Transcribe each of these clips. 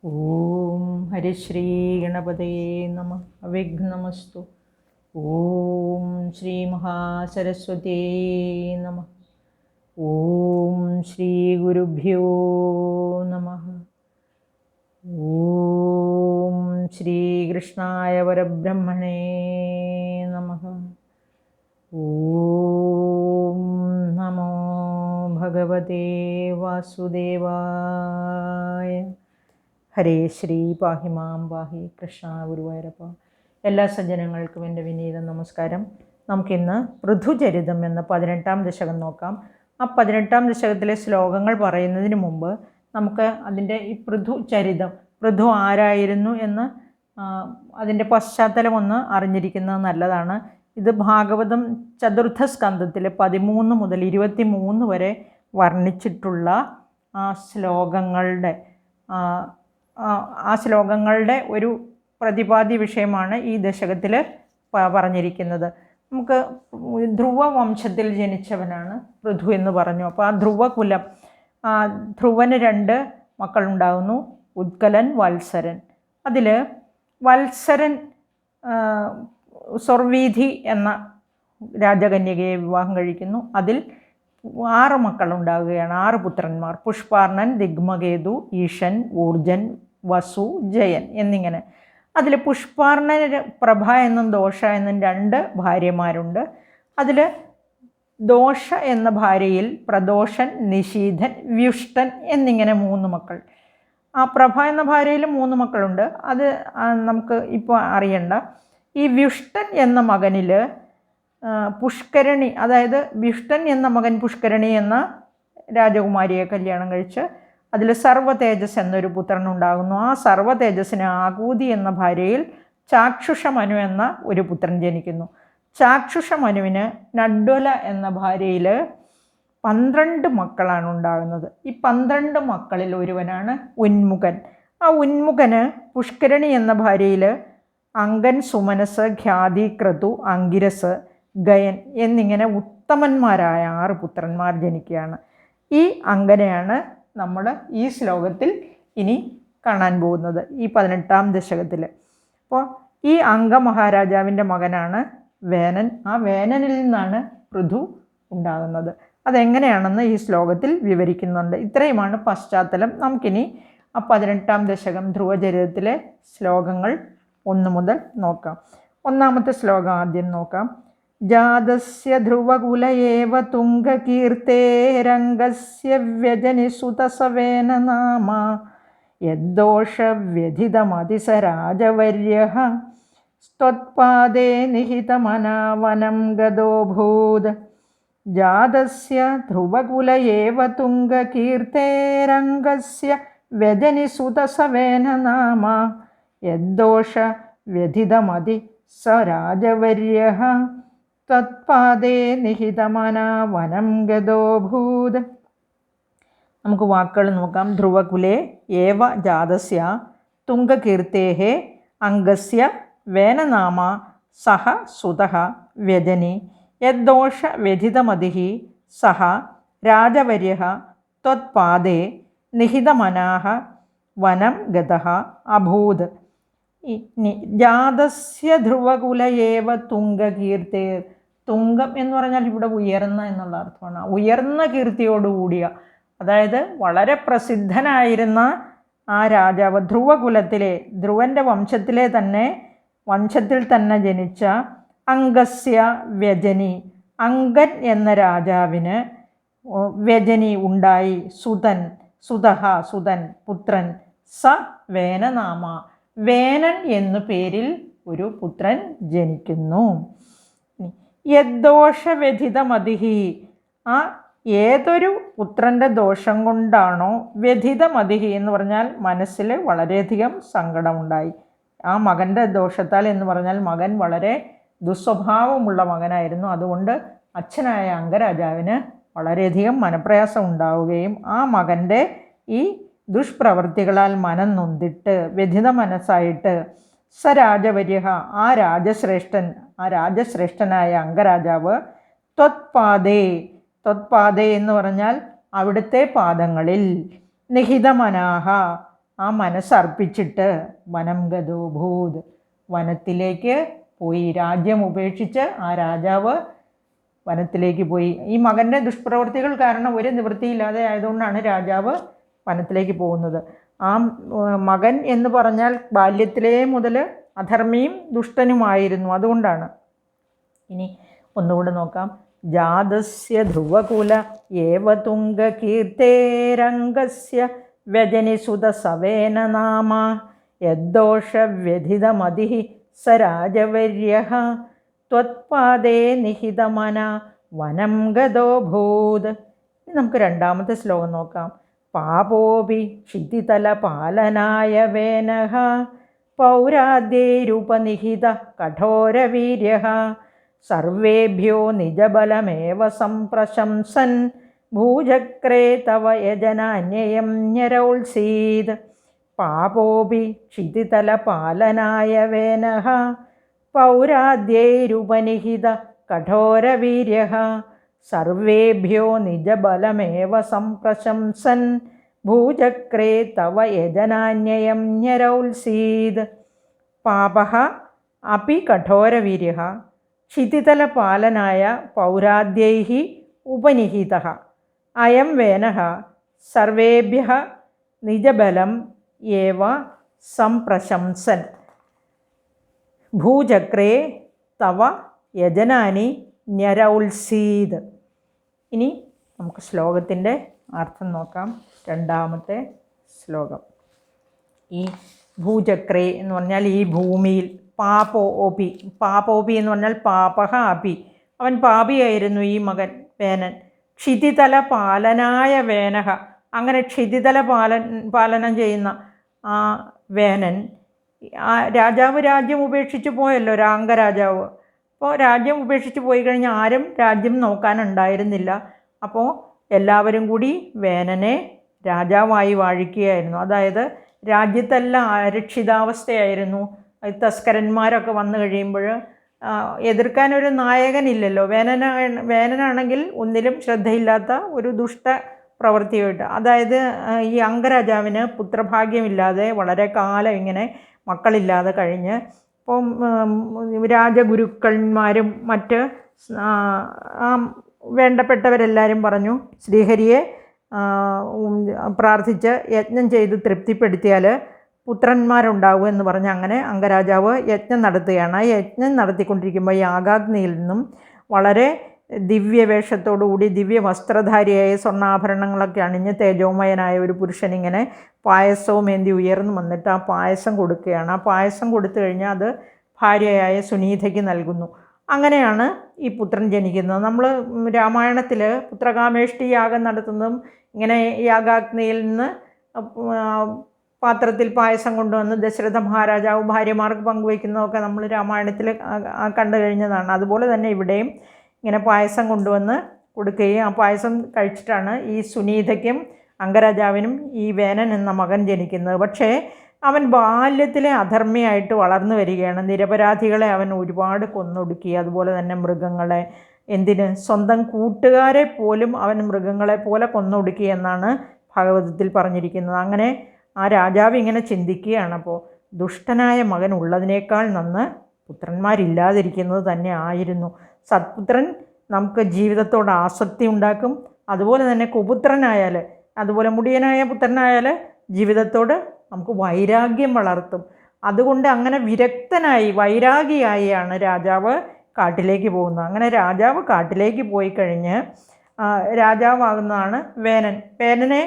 ഓം ഹരിശ്രീ ഗണപതയേ നമ. അവിഘ്നമസ്തു. ഓം ശ്രീ മഹാസരസ്വതേ നമ. ഓം ശ്രീ ഗുരുഭ്യോ നമ. ഓം ശ്രീകൃഷ്ണായ പരബ്രഹ്മണേ നമ. ഓം നമോ ഭഗവതേ വാസുദേവായ. ഹരേ ശ്രീ പാഹിമാം പാഹി കൃഷ്ണ ഗുരുവായൂരപ്പ. എല്ലാ സജ്ജനങ്ങൾക്കും എൻ്റെ വിനീത നമസ്കാരം. നമുക്കിന്ന് പൃഥുചരിതം എന്ന 18-ാം ദശകം നോക്കാം. ആ 18-ാം ദശകത്തിലെ ശ്ലോകങ്ങൾ പറയുന്നതിന് മുമ്പ് നമുക്ക് അതിൻ്റെ ഈ പൃഥുചരിതം, പൃഥു ആരായിരുന്നു എന്ന് അതിൻ്റെ പശ്ചാത്തലം ഒന്ന് അറിഞ്ഞിരിക്കുന്നത് നല്ലതാണ്. ഇത് ഭാഗവതം ചതുർത്ഥ സ്കന്ധത്തിൽ 13 മുതൽ 23 വരെ വർണ്ണിച്ചിട്ടുള്ള ശ്ലോകങ്ങളുടെ ഒരു പ്രതിപാദ്യ വിഷയമാണ് ഈ ദശകത്തിൽ പറഞ്ഞിരിക്കുന്നത്. നമുക്ക് ധ്രുവ വംശത്തിൽ ജനിച്ചവനാണ് പൃഥു എന്ന് പറഞ്ഞു. അപ്പോൾ ആ ധ്രുവകുലം, ധ്രുവന് 2 മക്കളുണ്ടാകുന്നു, ഉത്കലൻ, വത്സരൻ. അതിൽ വത്സരൻ സ്വർവീധി എന്ന രാജകന്യകയെ വിവാഹം കഴിക്കുന്നു. അതിൽ 6 മക്കളുണ്ടാകുകയാണ്, 6 പുത്രന്മാർ: പുഷ്പാർണൻ, ദിഗ്മകേതു, ഈഷൻ, ഊർജൻ, വസു, ജയൻ എന്നിങ്ങനെ. അതിൽ പുഷ്പാർണന് പ്രഭ എന്നും ദോഷ എന്നും 2 ഭാര്യമാരുണ്ട്. അതിൽ ദോഷ എന്ന ഭാര്യയിൽ പ്രദോഷൻ, നിശീധൻ, വ്യുഷ്ടൻ എന്നിങ്ങനെ 3 മക്കൾ. ആ പ്രഭ എന്ന ഭാര്യയിൽ 3 മക്കളുണ്ട്. അത് നമുക്ക് ഇപ്പോൾ അറിയണ്ട. ഈ വ്യുഷ്ടൻ എന്ന മകനിൽ പുഷ്കരണി, അതായത് വ്യുഷ്ടൻ എന്ന മകൻ പുഷ്കരണി എന്ന രാജകുമാരിയെ കല്യാണം കഴിച്ച് അതിൽ സർവതേജസ് എന്നൊരു പുത്രനുണ്ടാകുന്നു. ആ സർവതേജസ്സിന് ആകൂതി എന്ന ഭാര്യയിൽ ചാക്ഷുഷമനു എന്ന ഒരു പുത്രൻ ജനിക്കുന്നു. ചാക്ഷുഷമനുവിന് നഡ്വല എന്ന ഭാര്യയിൽ 12 മക്കളാണ് ഉണ്ടാകുന്നത്. ഈ 12 മക്കളിൽ ഒരുവനാണ് ഉന്മുഖൻ. ആ ഉന്മുഖന് പുഷ്കരണി എന്ന ഭാര്യയിൽ അങ്കൻ, സുമനസ്, ഖ്യാതി, ക്രതു, അങ്കിരസ്, ഗയൻ എന്നിങ്ങനെ ഉത്തമന്മാരായ 6 പുത്രന്മാർ ജനിക്കുകയാണ്. ഈ അങ്കനെയാണ് നമ്മൾ ഈ ശ്ലോകത്തിൽ ഇനി കാണാൻ പോകുന്നത്, ഈ 18-ാം ദശകത്തിൽ. അപ്പോൾ ഈ അംഗ മഹാരാജാവിൻ്റെ മകനാണ് വേനൻ. ആ വേനനിൽ നിന്നാണ് പൃഥു ഉണ്ടാകുന്നത്. അതെങ്ങനെയാണെന്ന് ഈ ശ്ലോകത്തിൽ വിവരിക്കുന്നുണ്ട്. ഇത്രയുമാണ് പശ്ചാത്തലം. നമുക്കിനി ആ 18-ാം ദശകം ധ്രുവചരിതത്തിലെ ശ്ലോകങ്ങൾ 1 മുതൽ നോക്കാം. 1-ാമത്തെ ശ്ലോകം ആദ്യം നോക്കാം. ജാതസ്യ ധ്രുവകുല ഏവ തുംഗകീർത്തേരംഗസ്യ വ്യജനിസുതസവേന നാമ യദ്ദോഷവ്യഥിതമതിസ രാജവര്യഃ സ്ത്വത്പാദേ നിഹിതമനാവനം ഗതോഭൂത്. ജാതസ്യ ധ്രുവകുല ഏവ തുംഗകീർത്തേരംഗസ്യ വ്യജനിസുതസവേന നാമ യദ്ദോഷവ്യഥിതമതി സ രാജവര്യഃ തത്പാദേ നിഹിതമനാവനം ഗതോഭൂത്. നമുക്ക് വാക്കുകൾ നോക്കാം. ധ്രുവകുലേ ഏവ ജാതസ്യ തുംഗകീർത്തേഃ അംഗസ്യ വേനനാമ സഹ സുതഃ വ്യജനി യദ്ദോഷവ്യഥിതമതിഃ സഹ രാജവര്യഃ ത്വത്പാദേ നിഹിതമനാഃ വനം ഗതഃ അഭൂത്. ജാതസ്യ ധ്രുവകുല ഏവ തുംഗകീർത്തേർ. തുംഗം എന്ന് പറഞ്ഞാൽ ഇവിടെ ഉയർന്ന എന്നുള്ള അർത്ഥമാണ്. ഉയർന്ന കീർത്തിയോടുകൂടിയ, അതായത് വളരെ പ്രസിദ്ധനായിരുന്ന ആ രാജാവ്, ധ്രുവകുലത്തിലെ, ധ്രുവൻ്റെ വംശത്തിൽ തന്നെ ജനിച്ച അംഗസ്യ വ്യജനി, അങ്കൻ എന്ന രാജാവിന് വ്യജനി ഉണ്ടായി, സുതൻ പുത്രൻ, സ വേനനാമ, വേനൻ എന്നു പേരിൽ ഒരു പുത്രൻ ജനിക്കുന്നു. യദ്ദോഷവ്യഥിതമതിഃ, ആ ഏതൊരു പുത്രൻ്റെ ദോഷം കൊണ്ടാണോ, വ്യഥിതമതിഃ എന്ന് പറഞ്ഞാൽ മനസ്സിൽ വളരെയധികം സങ്കടമുണ്ടായി. ആ മകൻ്റെ ദോഷത്താൽ എന്ന് പറഞ്ഞാൽ മകൻ വളരെ ദുസ്വഭാവമുള്ള മകനായിരുന്നു. അതുകൊണ്ട് അച്ഛനായ അംഗരാജാവിന് വളരെയധികം മനപ്രയാസം ഉണ്ടാവുകയും ആ മകൻ്റെ ഈ ദുഷ്പ്രവൃത്തികളാൽ മനം നൊന്തിട്ട് വ്യഥിത മനസ്സായിട്ട് സ രാജവര്യഃ, ആ രാജശ്രേഷ്ഠനായ അംഗരാജാവ് ത്വത്പാദേ എന്ന് പറഞ്ഞാൽ അവിടുത്തെ പാദങ്ങളിൽ, നിഹിതമനാഹ, ആ മനസ്സർപ്പിച്ചിട്ട് വനം ഗതോ ഭൂത്, വനത്തിലേക്ക് പോയി. രാജ്യം ഉപേക്ഷിച്ച് ആ രാജാവ് വനത്തിലേക്ക് പോയി. ഈ മകൻ്റെ ദുഷ്പ്രവൃത്തികൾ കാരണം ഒരു നിവൃത്തിയില്ലാതെ ആയതുകൊണ്ടാണ് രാജാവ് വനത്തിലേക്ക് പോകുന്നത്. ആ മകൻ എന്ന് പറഞ്ഞാൽ ബാല്യത്തിലേ മുതൽ അധർമ്മിയും ദുഷ്ടനുമായിരുന്നു, അതുകൊണ്ടാണ്. ഇനി ഒന്നുകൂടെ നോക്കാം. ജാതസ്യ ധ്രുവകുല ഏവ തുംഗകീർത്തേരംഗസ്യ വ്യജനിസുത സവേന നാമ യദ്ദോഷവ്യഥിതമതിഃ സ രാജവര്യഃ ത്വത്പാദേ നിഹിതമന വനം ഗതോ ഭൂത്. ഇനി നമുക്ക് രണ്ടാമത്തെ ശ്ലോകം നോക്കാം. പാപോപി ക്ഷിതിതല പാലനായ വേനഃ പൗരാദ്യൈരുപനിഹിത കഠോരവീര്യഃ സർവേഭ്യോ നിജബലമേവ സംപ്രശംസൻ ഭൂചക്രേ തവ യജനാന്യയം ഞരൗത്സീത്. പാപോപി ക്ഷിതിതല പാലനായ വേനഃ പൗരാദ്യൈരുപനിഹിത കഠോരവീര്യഃ സർവേഭ്യോ നിജബലമേവ സംപ്രശംസൻ ഭൂചക്രേ തവ യജനാന്യയം ഞരൗത്സീത്. പാപഃ അപി കഠോരവീര്യഃ ക്ഷിതിതലപാലനായ പൗരാദ്യൈഃ ഉപനിഹിതഃ അയം വേനഃ സർവേഭ്യഃ നിജബലം ഏവ സംപ്രശംസൻ ഭൂചക്രേ തവ യജനാനി ഞരൗത്സീത്. ഇനി നമുക്ക് ശ്ലോകത്തിൻ്റെ അർത്ഥം നോക്കാം. രണ്ടാമത്തെ ശ്ലോകം. ഈ ഭൂചക്രേ എന്ന് പറഞ്ഞാൽ ഈ ഭൂമിയിൽ, പാപോപി, പാപോപി എന്ന് പറഞ്ഞാൽ പാപഹ അപി, അവൻ പാപിയായിരുന്നു ഈ മകൻ വേനൻ. ക്ഷിതിതല പാലനായ വേനഹ, അങ്ങനെ ക്ഷിതിതല പാലനം ചെയ്യുന്ന ആ വേനൻ, ആ രാജാവ് രാജ്യം ഉപേക്ഷിച്ച് പോയല്ലോ, അംഗരാജാവ്. അപ്പോൾ രാജ്യം ഉപേക്ഷിച്ച് പോയി കഴിഞ്ഞാൽ ആരും രാജ്യം നോക്കാനുണ്ടായിരുന്നില്ല. അപ്പോൾ എല്ലാവരും കൂടി വേനനെ രാജാവായി വാഴിക്കുകയായിരുന്നു. അതായത് രാജ്യത്തെല്ലാം അരക്ഷിതാവസ്ഥയായിരുന്നു. തസ്കരന്മാരൊക്കെ വന്നു കഴിയുമ്പോൾ എതിർക്കാനൊരു നായകനില്ലല്ലോ. വേനനാണെങ്കിൽ ഒന്നിലും ശ്രദ്ധയില്ലാത്ത ഒരു ദുഷ്ട പ്രവൃത്തിയായിട്ട്, അതായത് ഈ അംഗരാജാവിന് പുത്രഭാഗ്യമില്ലാതെ വളരെ കാലം ഇങ്ങനെ മക്കളില്ലാതെ കഴിഞ്ഞ്, ഇപ്പം രാജഗുരുക്കന്മാരും മറ്റ് വേണ്ടപ്പെട്ടവരെല്ലാവരും പറഞ്ഞു ശ്രീഹരിയെ പ്രാർത്ഥിച്ച് യജ്ഞം ചെയ്ത് തൃപ്തിപ്പെടുത്തിയാൽ പുത്രന്മാരുണ്ടാവും എന്ന് പറഞ്ഞ് അങ്ങനെ അംഗരാജാവ് യജ്ഞം നടത്തുകയാണ്. ആ യജ്ഞം നടത്തിക്കൊണ്ടിരിക്കുമ്പോൾ യാഗാഗ്നിയിൽ നിന്നും വളരെ ദിവ്യവേഷത്തോടുകൂടി ദിവ്യ വസ്ത്രധാരിയായ സ്വർണ്ണാഭരണങ്ങളൊക്കെ അണിഞ്ഞ് തേജോമയനായ ഒരു പുരുഷൻ ഇങ്ങനെ പായസവും ഏന്തി ഉയർന്നു വന്നിട്ട് ആ പായസം കൊടുക്കുകയാണ്. ആ പായസം കൊടുത്തു കഴിഞ്ഞാൽ അത് ഭാര്യയായ സുനീതയ്ക്ക് നൽകുന്നു. അങ്ങനെയാണ് ഈ പുത്രൻ ജനിക്കുന്നത്. നമ്മൾ രാമായണത്തിൽ പുത്രകാമേഷ്ടി യാഗം നടത്തുന്നതും ഇങ്ങനെ യാഗാഗ്നിയിൽ നിന്ന് പാത്രത്തിൽ പായസം കൊണ്ടുവന്ന് ദശരഥ മഹാരാജാവ് ഭാര്യമാർക്ക് പങ്കുവയ്ക്കുന്നതൊക്കെ നമ്മൾ രാമായണത്തിൽ കണ്ടു കഴിഞ്ഞതാണ്. അതുപോലെ തന്നെ ഇവിടെയും ഇങ്ങനെ പായസം കൊണ്ടുവന്ന് കൊടുക്കുകയും ആ പായസം കഴിച്ചിട്ടാണ് ഈ സുനീതയ്ക്കും അംഗരാജാവിനും ഈ വേനൻ എന്ന മകൻ ജനിക്കുന്നത്. പക്ഷേ അവൻ ബാല്യത്തിലെ അധർമ്മിയായിട്ട് വളർന്നു വരികയാണ്. നിരപരാധികളെ അവൻ ഒരുപാട് കൊന്നൊടുക്കി, അതുപോലെ തന്നെ മൃഗങ്ങളെ, എന്തിന് സ്വന്തം കൂട്ടുകാരെ പോലും അവൻ മൃഗങ്ങളെ പോലെ കൊന്നൊടുക്കി എന്നാണ് ഭാഗവതത്തിൽ പറഞ്ഞിരിക്കുന്നത്. അങ്ങനെ ആ രാജാവ് ഇങ്ങനെ ചിന്തിക്കുകയാണ്, അപ്പോൾ ദുഷ്ടനായ മകൻ ഉള്ളതിനേക്കാൾ നന്ന് പുത്രന്മാരില്ലാതിരിക്കുന്നത് തന്നെ ആയിരുന്നു. സത്പുത്രൻ നമുക്ക് ജീവിതത്തോട് ആസക്തി ഉണ്ടാക്കും, അതുപോലെ തന്നെ കുപുത്രനായാൽ, അതുപോലെ മുടിയനായ പുത്രനായാൽ ജീവിതത്തോട് നമുക്ക് വൈരാഗ്യം വളർത്തും. അതുകൊണ്ട് അങ്ങനെ വിരക്തനായി വൈരാഗിയായാണ് രാജാവ് കാട്ടിലേക്ക് പോകുന്നത്. അങ്ങനെ രാജാവ് കാട്ടിലേക്ക് പോയി കഴിഞ്ഞ് രാജാവാകുന്നതാണ് വേനൻ. വേനനെ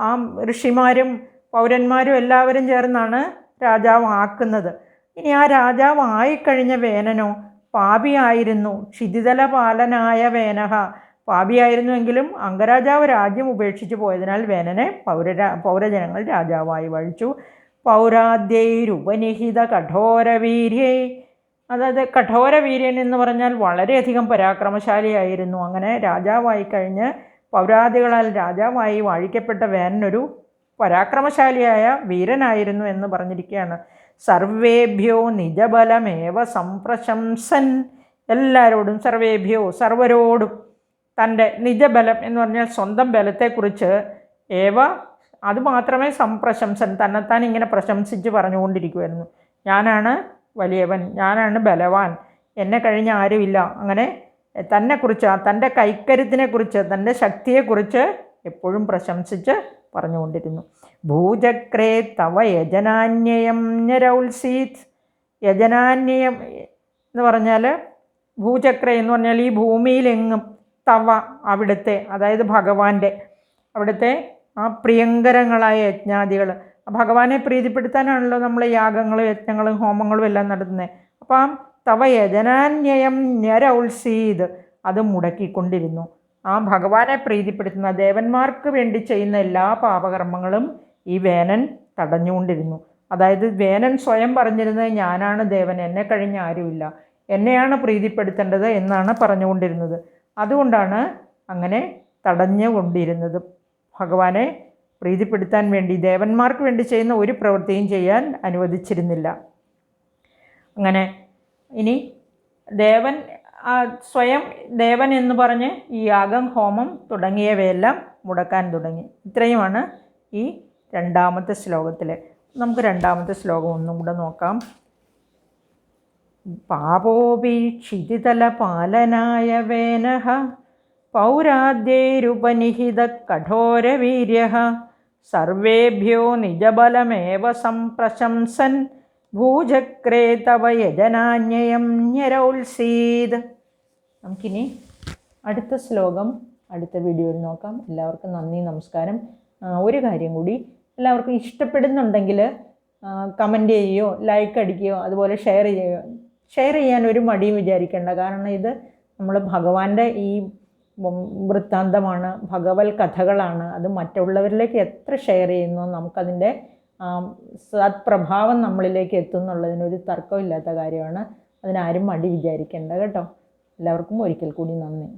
ആ ഋഷിമാരും പൗരന്മാരും എല്ലാവരും ചേർന്നാണ് രാജാവ് ആക്കുന്നത്. ഇനി ആ രാജാവ് ആയിക്കഴിഞ്ഞ വേനനോ പാപിയായിരുന്നു. ക്ഷിതിതല പാലനായ വേനഹ, പാപിയായിരുന്നുവെങ്കിലും അംഗരാജാവ് രാജ്യം ഉപേക്ഷിച്ച് പോയതിനാൽ വേനനെ പൗരജനങ്ങൾ രാജാവായി വഴിച്ചു. പൗരാദ്യൈരുപനിഹിത കഠോരവീര്യേ, അതായത് കഠോരവീര്യൻ എന്ന് പറഞ്ഞാൽ വളരെയധികം പരാക്രമശാലിയായിരുന്നു. അങ്ങനെ രാജാവായി കഴിഞ്ഞ് പൗരാദികളാൽ രാജാവായി വാഴിക്കപ്പെട്ട വേനനൊരു പരാക്രമശാലിയായ വീരനായിരുന്നു എന്ന് പറഞ്ഞിരിക്കുകയാണ്. സർവേഭ്യോ നിജബലമേവ സംപ്രശംസൻ, എല്ലാവരോടും, സർവേഭ്യോ സർവരോടും തൻ്റെ നിജബലം എന്ന് പറഞ്ഞാൽ സ്വന്തം ബലത്തെക്കുറിച്ച് ഏവ അത് മാത്രമേ സംപ്രശംസൻ, തന്നെത്താൻ ഇങ്ങനെ പ്രശംസിച്ച് പറഞ്ഞുകൊണ്ടിരിക്കുമായിരുന്നു. ഞാനാണ് വലിയവൻ, ഞാനാണ് ബലവാൻ, എന്നെ കഴിഞ്ഞ ആരുമില്ല. അങ്ങനെ തന്നെക്കുറിച്ച്, തൻ്റെ കൈക്കരുത്തിനെക്കുറിച്ച്, തൻ്റെ ശക്തിയെക്കുറിച്ച് എപ്പോഴും പ്രശംസിച്ച് പറഞ്ഞുകൊണ്ടിരുന്നു. ഭൂചക്രേ തവ യജനാന്യയം ഞരൗത്സീത്. യജനാന്യം എന്ന് പറഞ്ഞാൽ, ഭൂചക്ര എന്ന് പറഞ്ഞാൽ ഈ ഭൂമിയിലെങ്ങും, തവ അവിടുത്തെ, അതായത് ഭഗവാന്റെ, അവിടുത്തെ ആ പ്രിയങ്കരങ്ങളായ യജ്ഞാദികൾ, ഭഗവാനെ പ്രീതിപ്പെടുത്താനാണല്ലോ നമ്മൾ യാഗങ്ങളും യജ്ഞങ്ങളും ഹോമങ്ങളും എല്ലാം നടത്തുന്നത്. അപ്പം തവ യജനാന്യയം ഞരൗത്സീത്, അത് മുടക്കിക്കൊണ്ടിരുന്നു. ആ ഭഗവാനെ പ്രീതിപ്പെടുത്തുന്ന, ദേവന്മാർക്ക് വേണ്ടി ചെയ്യുന്ന എല്ലാ പാപകർമ്മങ്ങളും ഈ വേനൻ തടഞ്ഞുകൊണ്ടിരുന്നു. അതായത് വേനൻ സ്വയം പറഞ്ഞിരുന്നത്, ഞാനാണ് ദേവൻ, എന്നെ കഴിഞ്ഞ ആരുമില്ല, എന്നെയാണ് പ്രീതിപ്പെടുത്തേണ്ടത് എന്നാണ് പറഞ്ഞുകൊണ്ടിരുന്നത്. അതുകൊണ്ടാണ് അങ്ങനെ തടഞ്ഞുകൊണ്ടിരുന്നത്. ഭഗവാനെ പ്രീതിപ്പെടുത്താൻ വേണ്ടി, ദേവന്മാർക്ക് വേണ്ടി ചെയ്യുന്ന ഒരു പ്രവൃത്തിയും ചെയ്യാൻ അനുവദിച്ചിരുന്നില്ല. അങ്ങനെ ഇനി ദേവൻ സ്വയം ദേവൻ എന്ന് പറഞ്ഞ് ഈ യാഗം, ഹോമം തുടങ്ങിയവയെല്ലാം മുടക്കാൻ തുടങ്ങി. ഇത്രയുമാണ് ഈ രണ്ടാമത്തെ ശ്ലോകത്തിൽ. നമുക്ക് രണ്ടാമത്തെ ശ്ലോകം ഒന്നും കൂടെ നോക്കാം. പാപോപി ക്ഷിതിതല പാലനായ വേനഃ പൗരാദ്യൈരുപനിഹിത കഠോരവീര്യഃ സർവേഭ്യോ നിജബലമേവ സംപ്രശംസൻ ഭൂചക്രേ തവ യജനാന്യയം ഞരൗത്സീത്. നമുക്കിനി അടുത്ത ശ്ലോകം അടുത്ത വീഡിയോയിൽ നോക്കാം. എല്ലാവർക്കും നന്ദി, നമസ്കാരം. ഒരു കാര്യം കൂടി, എല്ലാവർക്കും ഇഷ്ടപ്പെടുന്നുണ്ടെങ്കിൽ കമൻറ്റ് ചെയ്യുകയോ ലൈക്ക് അടിക്കുകയോ അതുപോലെ ഷെയർ ചെയ്യാൻ ഒരു മടിയും വിചാരിക്കേണ്ട. കാരണം ഇത് നമ്മൾ ഭഗവാന്റെ ഈ വൃത്താന്തമാണ്, ഭഗവത് കഥകളാണ്. അത് മറ്റുള്ളവരിലേക്ക് എത്ര ഷെയർ ചെയ്യുന്നോ നമുക്കതിൻ്റെ സത്പ്രഭാവം നമ്മളിലേക്ക് എത്തുന്നുള്ളതിനൊരു തർക്കമില്ലാത്ത കാര്യമാണ്. അതിനാരും മടി വിചാരിക്കേണ്ട കേട്ടോ. എല്ലാവർക്കും ഒരിക്കൽ കൂടി നന്ദി.